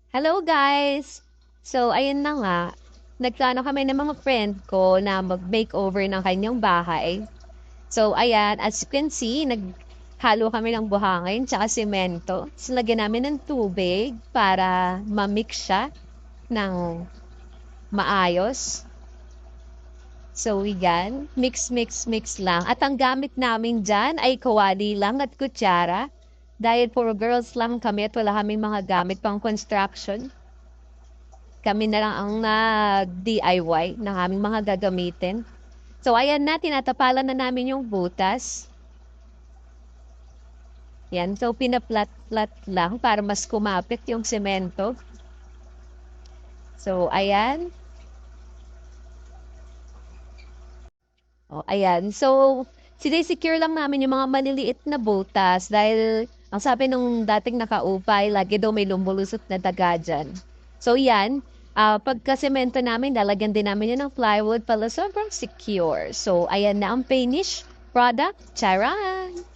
Hello guys! So, ayun na nga. Nagplano kami ng mga friend ko na mag-makeover ng kanyang bahay. So, ayan, as you can see, naghalo kami ng buhangin tsaka semento. So, lagyan namin ng tubig para ma-mix siya ng maayos. So, yan, mix, mix, mix lang. At ang gamit namin dyan ay kawali lang at kutsara. Dahil puro girls lang kami at wala kaming mga gamit pang construction. Kami na lang ang nag-DIY ng aming mga gagamitin. So, ayan na, tinatapalan na namin yung butas. Yan, so pinaplat-plat lang para mas kumapit yung semento. So, ayan. O, ayan. So, sinesecure lang namin yung mga maliliit na butas dahil ang sabi nung dating nakaupay, lagi daw may lumulusot na daga dyan. So, yan. Pagka-semento namin, lalagyan din namin yun ng plywood para sobrang secure. So, ayan na ang finish product. Charan!